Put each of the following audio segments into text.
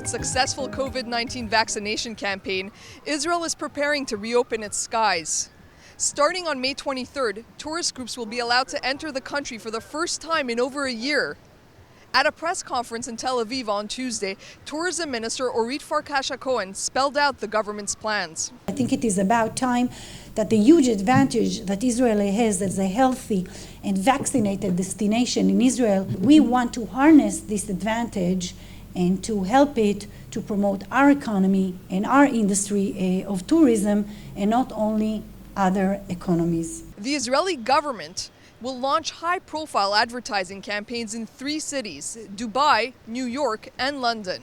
its successful COVID-19 vaccination campaign, Israel is preparing to reopen its skies. Starting on May 23rd, tourist groups will be allowed to enter the country for the first time in over a year. At a press conference in Tel Aviv on Tuesday, Tourism Minister Orit Farkash-Hacohen spelled out the government's plans. I think it is about time that the huge advantage that Israel has as a healthy and vaccinated destination in Israel, we want to harness this advantage and to help it to promote our economy and our industry of tourism, and not only other economies. The Israeli government will launch high-profile advertising campaigns in 3 cities: Dubai, New York, and London.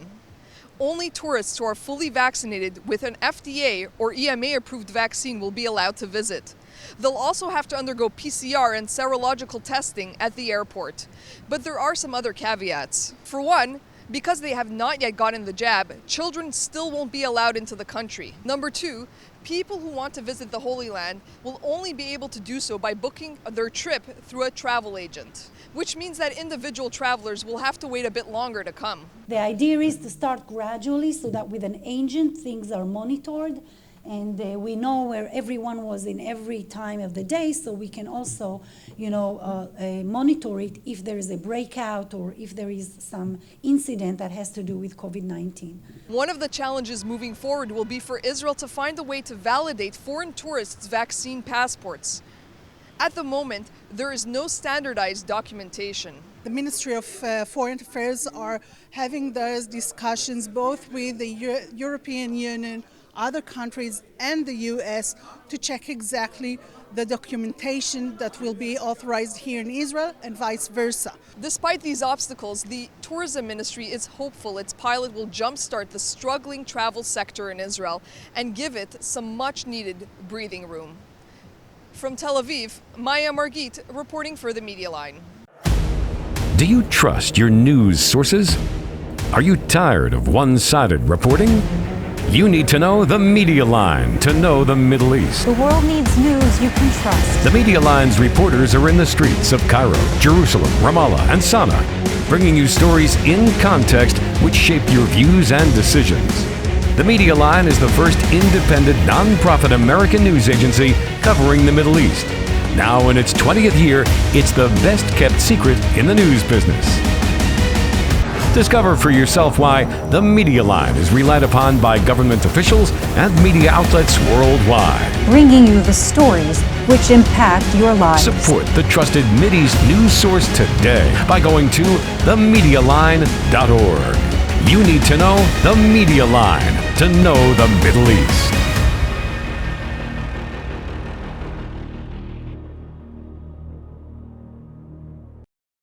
Only tourists who are fully vaccinated with an FDA or EMA-approved vaccine will be allowed to visit. They'll also have to undergo PCR and serological testing at the airport. But there are some other caveats. For one, because they have not yet gotten the jab, children still won't be allowed into the country. Number 2, people who want to visit the Holy Land will only be able to do so by booking their trip through a travel agent, which means that individual travelers will have to wait a bit longer to come. The idea is to start gradually so that with an agent things are monitored, and we know where everyone was in every time of the day, so we can also, monitor it if there is a breakout or if there is some incident that has to do with COVID-19. One of the challenges moving forward will be for Israel to find a way to validate foreign tourists' vaccine passports. At the moment, there is no standardized documentation. The Ministry of Foreign Affairs are having those discussions both with the European Union, other countries, and the US to check exactly the documentation that will be authorized here in Israel and vice versa. Despite these obstacles, the tourism ministry is hopeful its pilot will jumpstart the struggling travel sector in Israel and give it some much-needed breathing room. From Tel Aviv, Maya Margit reporting for the Media Line. Do you trust your news sources? Are you tired of one-sided reporting? You need to know the Media Line to know the Middle East. The world needs news you can trust. The Media Line's reporters are in the streets of Cairo, Jerusalem, Ramallah, and Sana'a, bringing you stories in context which shape your views and decisions. The Media Line is the first independent, non-profit American news agency covering the Middle East. Now in its 20th year, it's the best-kept secret in the news business. Discover for yourself why the Media Line is relied upon by government officials and media outlets worldwide. Bringing you the stories which impact your lives. Support the trusted Mideast news source today by going to themedialine.org. You need to know the Media Line to know the Middle East.